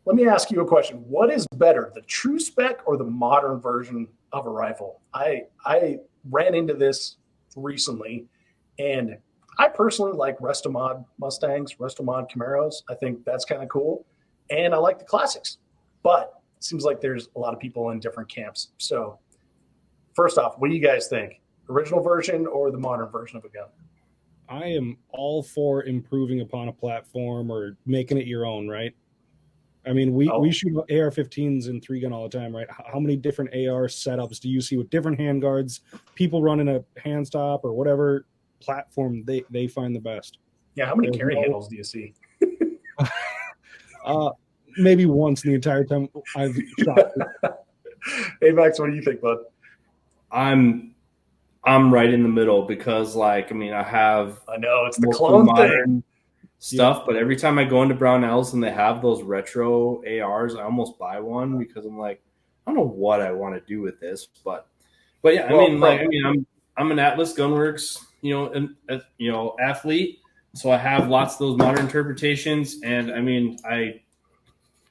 let me ask you a question. What is better, the true spec or the modern version of a rifle? I ran into this recently, and I personally like Restomod Mustangs, Restomod Camaros. I think that's kind of cool, and I like the classics. But it seems like there's a lot of people in different camps. So, first off, what do you guys think? Original version or the modern version of a gun? I am all for improving upon a platform or making it your own, right? I mean, we Oh, shoot AR-15s in three gun all the time, right? How many different AR setups do you see with different handguards, people running a hand stop or whatever platform they find the best? yeah. How many There's carry no handles do you see? uh, maybe once in the entire time I've shot. Hey, Max, what do you think, bud? I'm I'm right in the middle because, like, I mean, I have I know it's the most of the clone thing. modern Yep. stuff, but every time I go into Brownells and they have those retro ARs, I almost buy one because I'm like, I don't know what I want to do with this, but yeah, I Well, mean, like, I mean, I'm an Atlas Gunworks, athlete, so I have lots of those modern interpretations, and I mean, I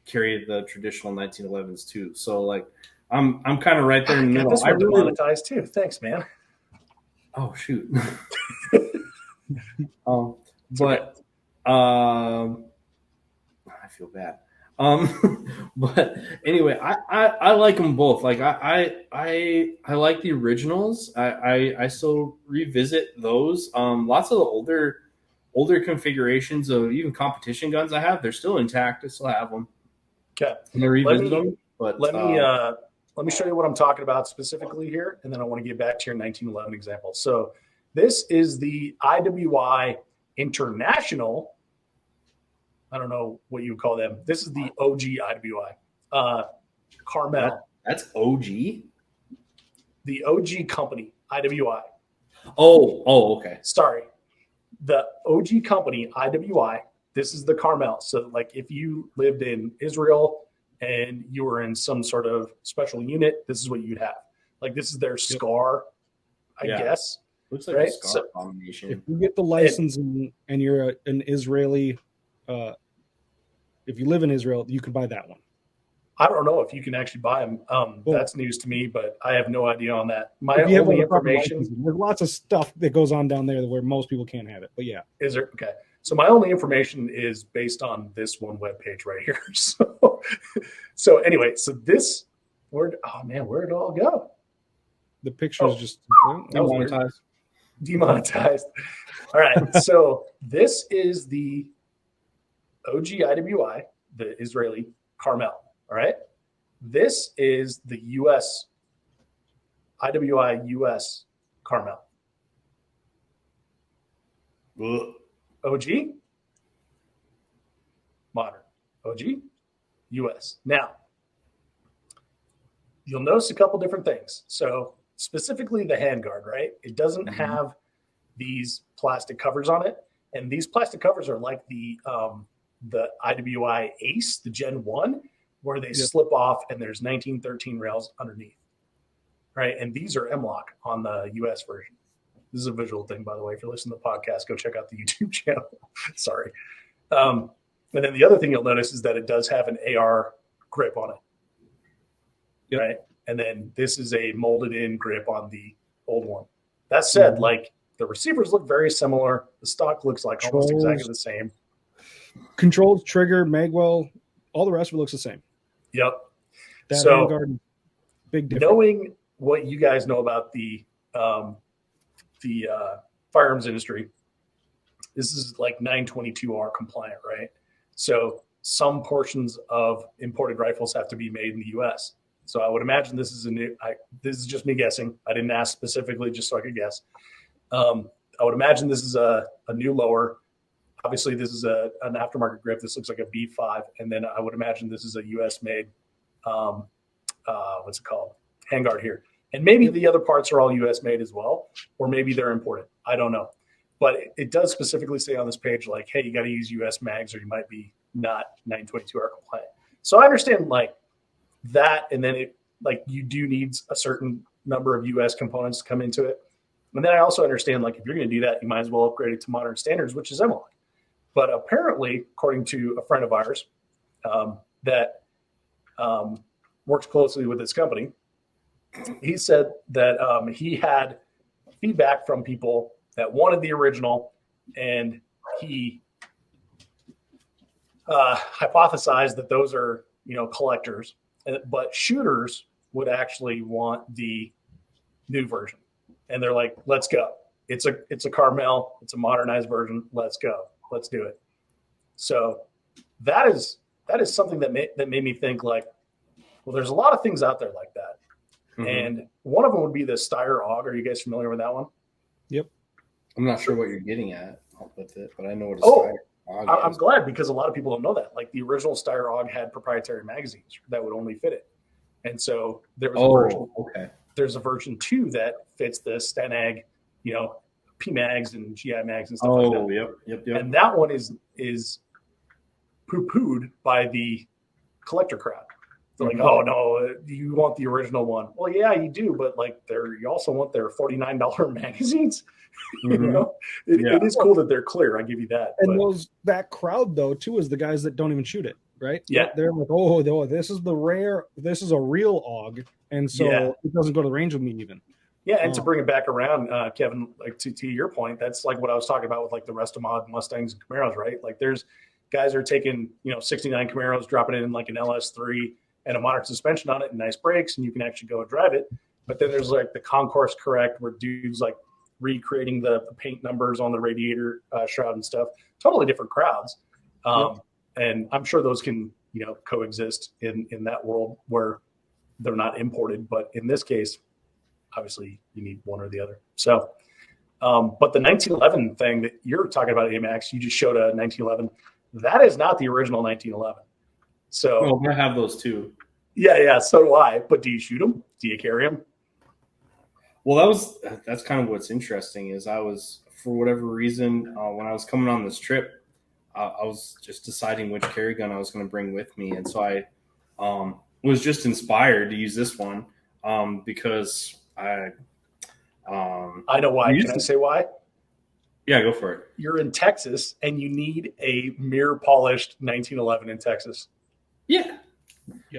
carry the traditional 1911s too, so like, I'm kind of right there in I the got middle. this I one really, demonetized too. Thanks, man. oh shoot. It's okay. But I feel bad. But anyway, I like them both. Like I like the originals. I still revisit those. Lots of the older configurations of even competition guns I have, they're still intact. I still have them, Okay. and I Let revisit me them. But let me uh let me show you what I'm talking about specifically here, and then I want to get back to your 1911 example. So this is the IWI International. I don't know what you would call them. This is the OG IWI. Carmel, that's OG. the OG company, IWI. Oh, okay. Sorry, the OG company, IWI. This is the Carmel. So, like, if you lived in Israel and you were in some sort of special unit, this is what you'd have. Like, this is their Yep. SCAR, I Yeah, guess, looks like a right? scar So, If combination. you get the and license and you're an Israeli, uh, if you live in Israel, you can buy that one. I don't know if you can actually buy them. Well, That's news to me, but I have no idea on that. My if you have all only the proper information licensing, there's lots of stuff that goes on down there where most people can't have it. But yeah, is there. Okay. So my only information is based on this one web page right here. So anyway, so this where oh man, where'd it all go? the picture is Oh, just that was weird. Demonetized. Demonetized. All right. So this is the OG IWI, the Israeli Carmel. All right. This is the US IWI US Carmel. Ugh. OG, modern. OG, US. Now, you'll notice a couple different things. So, specifically the handguard, right? It doesn't Mhm. have these plastic covers on it, and these plastic covers are like the IWI Ace, the Gen One, where they yep. slip off and there's 1913 rails underneath, right? And these are M-LOK on the US version. This is a visual thing, by the way. If you're listening to the podcast, go check out the YouTube channel. Sorry. Um, and then the other thing you'll notice is that it does have an AR grip on it, Yep. right? And then this is a molded in grip on the old one. That said, like the receivers look very similar. The stock looks like almost exactly the same. Controls, trigger, magwell, all the rest of it looks the same. Yep. That So handguard, big difference. knowing what you guys know about the firearms industry, this is like 922R compliant, right? So some portions of imported rifles have to be made in the U.S. So I would imagine this is this is just me guessing. I didn't ask specifically, just so I could guess. I would imagine this is a new lower. Obviously, this is an aftermarket grip. This looks like a B5, and then I would imagine this is a U.S. made. What's it called? Handguard here, and maybe the other parts are all U.S. made as well, or maybe they're imported. I don't know, but it does specifically say on this page, like, hey, you got to use U.S. mags, or you might be not 922R compliant. So I understand like that, and then you do need a certain number of U.S. components to come into it. And then I also understand, like, if you're going to do that, you might as well upgrade it to modern standards, which is M-LOK. But apparently, according to a friend of ours, that works closely with this company. He said that he had feedback from people that wanted the original, and he hypothesized that those are, collectors, but shooters would actually want the new version. And they're like, let's go. It's a Carmel. It's a modernized version. Let's go. Let's do it. So that is something that made me think, like, well, there's a lot of things out there like that. Mm-hmm. And one of them would be the Ste H. Are you guys familiar with that one? Yep. I'm not sure what you're getting at with it, but I know what a Ste H. I'm glad, because a lot of people don't know that. Like, the original Ste H. had proprietary magazines that would only fit it. And so there was a version. Okay. There's a version 2 that fits the Stenag, PMags and GI mags and stuff like that. Yep. And that one is poo-pooed by the collector crowd. They're like, oh no, you want the original one? Well, yeah, you do, but like, you also want their $49 magazines. Mm-hmm. It is cool that they're clear. I give you that. And that crowd though too is the guys that don't even shoot it, right? Yeah, they're like, oh, this is a real AUG, and so it doesn't go to the range with me even. Yeah, and to bring it back around, Kevin, like to your point, that's like what I was talking about with like the Restomod Mustangs and Camaros, right? Like, there's guys are taking 69 Camaros, dropping it in like an LS3 and a modern suspension on it and nice brakes, and you can actually go and drive it. But then there's like the Concourse Correct, where dudes like recreating the paint numbers on the radiator shroud and stuff. Totally different crowds. And I'm sure those can, coexist in that world where they're not imported. But in this case, obviously you need one or the other. So, but the 1911 thing that you're talking about, AMAX, you just showed a 1911. That is not the original 1911. So I have those too. Yeah. So do I. But do you shoot them? Do you carry them? Well, that's kind of what's interesting is I was, for whatever reason, when I was coming on this trip, I was just deciding which carry gun I was going to bring with me. And so I was just inspired to use this one because I know why. Can I say why? Yeah, go for it. You're in Texas, and you need a mirror polished 1911 in Texas. Yeah.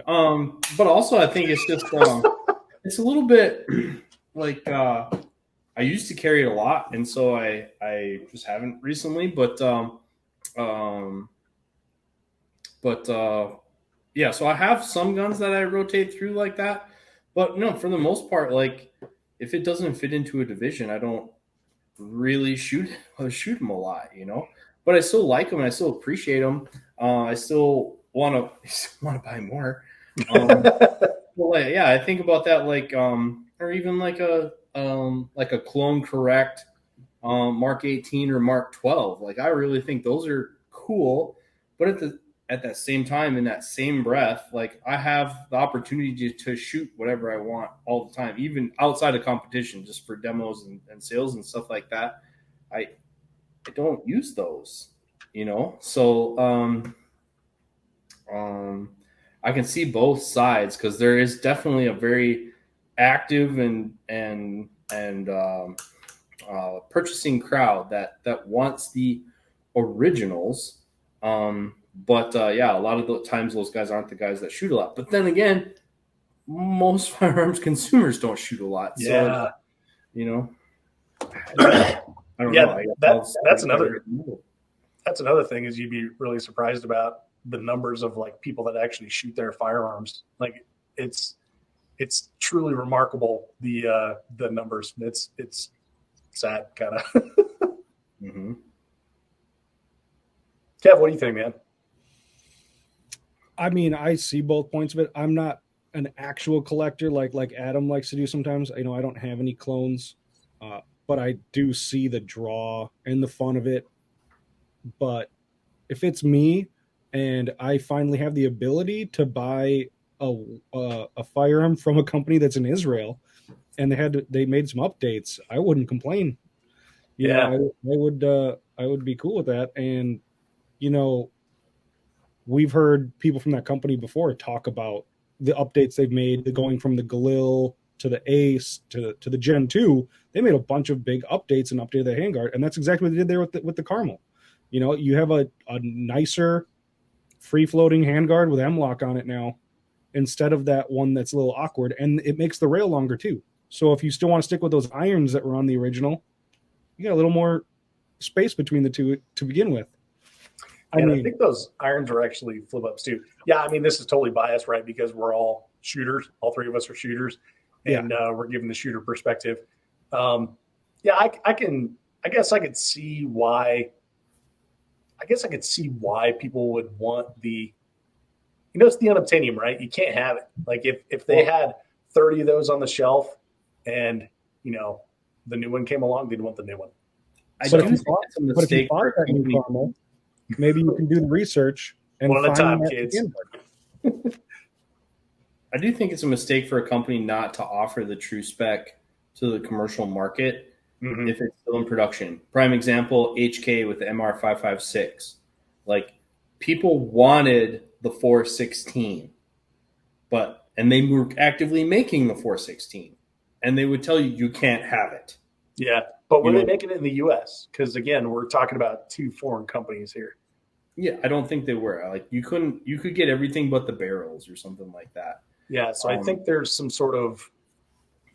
But also I think it's just it's a little bit like I used to carry it a lot, and so I just haven't recently. But yeah, so I have some guns that I rotate through like that. But no, for the most part, like, if it doesn't fit into a division, I don't really shoot them a lot, But I still like them, and I still appreciate them. I still want to buy more. Well, yeah, I think about that, like, or even like a Clone Correct Mark 18 or Mark 12. Like, I really think those are cool, but at that same time, in that same breath, like, I have the opportunity to shoot whatever I want all the time, even outside of competition, just for demos and sales and stuff like that. I don't use those, So I can see both sides, because there is definitely a very active and purchasing crowd that wants the originals. But a lot of the times those guys aren't the guys that shoot a lot. But then again, most firearms consumers don't shoot a lot. Yeah. So, I don't know. That's another thing, is you'd be really surprised about the numbers of like people that actually shoot their firearms. Like, it's truly remarkable, the numbers. It's sad, kind of. Mm-hmm. Kev, what do you think, man? I mean, I see both points of it. I'm not an actual collector like Adam likes to do sometimes. I don't have any clones, but I do see the draw and the fun of it. But if it's me and I finally have the ability to buy a firearm from a company that's in Israel, and they made some updates, I wouldn't complain. I would be cool with that. And we've heard people from that company before talk about the updates they've made, going from the Galil to the Ace to the Gen 2. They made a bunch of big updates and updated the handguard, and that's exactly what they did there with the Carmel. You have a nicer free floating handguard with M-lock on it now, instead of that one that's a little awkward, and it makes the rail longer too. So if you still want to stick with those irons that were on the original, you got a little more space between the two to begin with. I think those irons are actually flip ups too. Yeah, I mean, this is totally biased, right? Because we're all shooters. All three of us are shooters, and we're giving the shooter perspective. I guess I could see why. I guess I could see why people would want the. It's the unobtainium, right? You can't have it. Like if they had 30 of those on the shelf, and the new one came along, they'd want the new one. But if you bought that new caramel, maybe you can do the research and one at a time, that kids. I do think it's a mistake for a company not to offer the true spec to the commercial market if it's still in production. Prime example, HK with the MR556. Like, people wanted the 416, and they were actively making the 416, and they would tell you can't have it. Yeah, but were they making it in the U.S.? Because again, we're talking about two foreign companies here. Yeah, I don't think they were. Like, you could get everything but the barrels or something like that. Yeah, so I think there's some sort of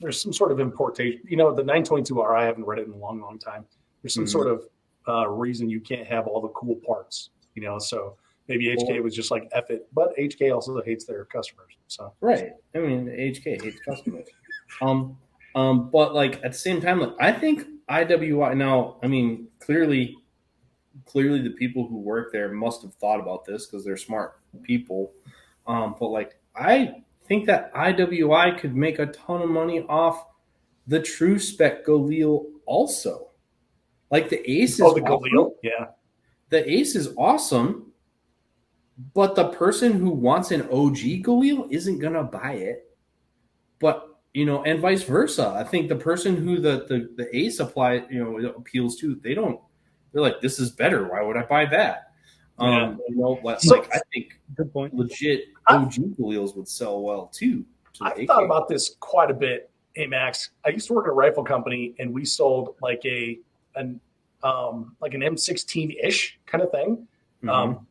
importation. The 922R, I haven't read it in a long, long time. There's some sort of reason you can't have all the cool parts. So maybe HK was just like F it, but HK also hates their customers. So right, I mean, HK hates customers. But like at the same time, like, I think IWI now. I mean, clearly, the people who work there must have thought about this because they're smart people. But like, I think that IWI could make a ton of money off the true spec Galil also. Like, the Ace is the Galil, yeah. The Ace is awesome, but the person who wants an OG Galil isn't gonna buy it. But and vice versa. I think the person who the Ace appeals to, they're like, this is better. Why would I buy that? I think good point. Legit OG Galils would sell well too. I've thought about this quite a bit. Hey Max, I used to work at a rifle company, and we sold like an M16-ish kind of thing.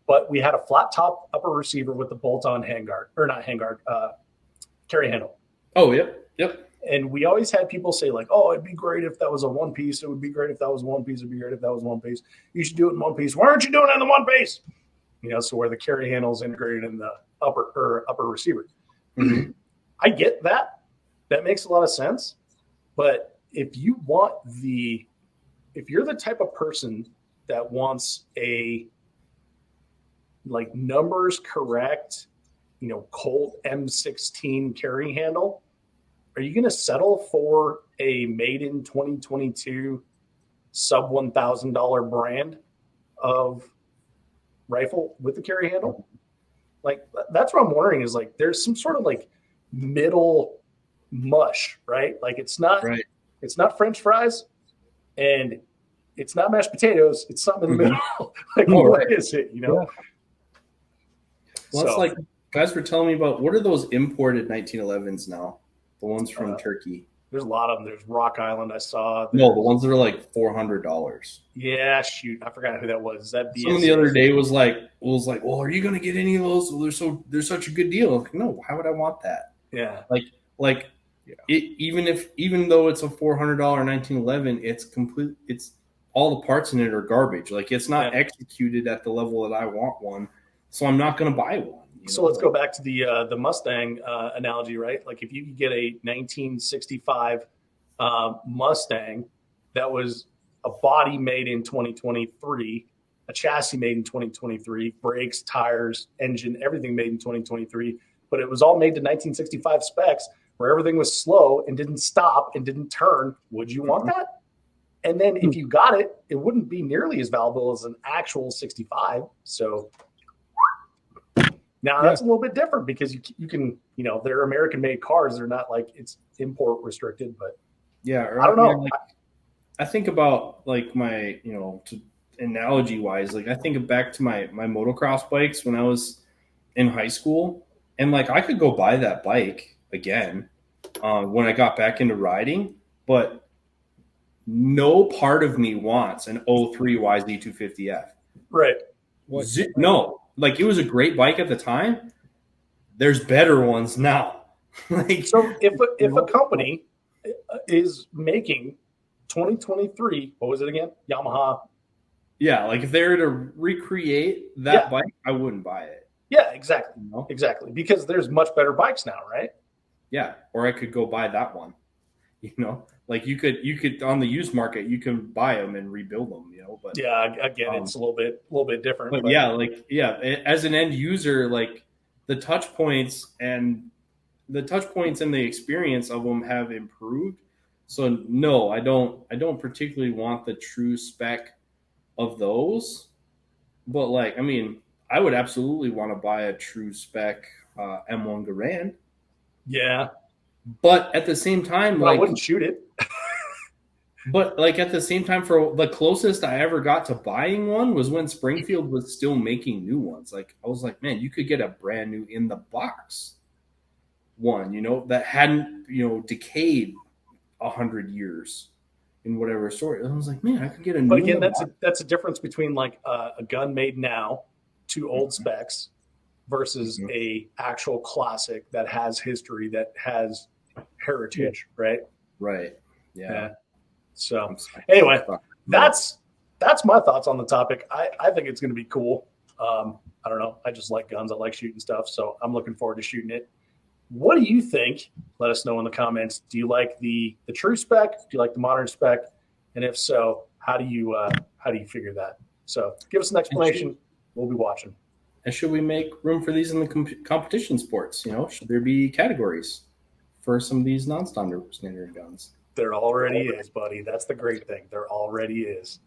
But we had a flat top upper receiver with the bolt-on handguard, or not handguard, carry handle. Oh, yep. And we always had people say like, oh, it'd be great if that was a one piece. It would be great if that was one piece. It'd be great if that was one piece. You should do it in one piece. Why aren't you doing it in the one piece? So where the carry handle is integrated in the upper receiver. I get that. That makes a lot of sense. But if you're the type of person that wants a like numbers correct, Colt M16 carry handle, are you going to settle for a made in 2022 sub $1,000 brand of rifle with the carry handle? Like, that's what I'm wondering is like, there's some sort of like middle mush, right? Like, it's not French fries and it's not mashed potatoes. It's something in the middle. Like, what is it, Yeah. Well, it's like guys were telling me about, what are those imported 1911s now? The ones from Turkey. There's a lot of them. There's Rock Island. I saw. No, the ones that are like $400. Yeah, shoot, I forgot who that was. Is that BS? Someone the other day was like, well, are you going to get any of those? Well, they're such a good deal. I'm like, no, why would I want that? Yeah. Even though it's a $400 1911, it's all the parts in it are garbage. Like, it's not executed at the level that I want one, so I'm not going to buy one. So let's go back to the Mustang analogy, right? Like, if you could get a 1965 Mustang that was a body made in 2023, a chassis made in 2023, brakes, tires, engine, everything made in 2023, but it was all made to 1965 specs where everything was slow and didn't stop and didn't turn, would you want that? And then if you got it, it wouldn't be nearly as valuable as an actual 65. So now that's a little bit different because you can, they're American-made cars. They're not like it's import restricted, but I don't know. I think about like my, analogy-wise, like I think back to my motocross bikes when I was in high school, and like I could go buy that bike again when I got back into riding, but no part of me wants an 03 YZ250F. Right. No. like it was a great bike at the time. There's better ones now. Like, So if a company is making 2023, what was it again? Yamaha. yeah, like if they were to recreate that bike, I wouldn't buy it. Yeah, exactly. You know? Exactly. Because there's much better bikes now, right? Yeah, or I could go buy that one. You know, like you could on the used market, you can buy them and rebuild them. You know, but Yeah, again, it's a little bit different. but yeah, like as an end user, like the touch points and the experience of them have improved. So no, I don't particularly want the true spec of those. But like, I mean, I would absolutely want to buy a true spec M1 Garand. Yeah, But at the same time, but I like, wouldn't shoot it. but like at the same time, for the closest I ever got to buying one was when Springfield was still making new ones. Like I was like, man, you could get a brand new in the box one, you know, that hadn't, you know, decayed 100 years in whatever story. I was like, man, I could get a new. But again, that's a difference between like a gun made now to old specs versus a actual classic that has history, that has heritage, right? Right. Yeah. So anyway, that's my thoughts on the topic. I think it's going to be cool. I don't know. I just like guns. I like shooting stuff. So I'm looking forward to shooting it. What do you think? Let us know in the comments. Do you like the true spec? Do you like the modern spec? And if so, how do you figure that? So give us an explanation. We'll be watching. And should we make room for these in the competition sports? You know, should there be categories for some of these non-standard guns? There already is, buddy. That's the great thing. There already is.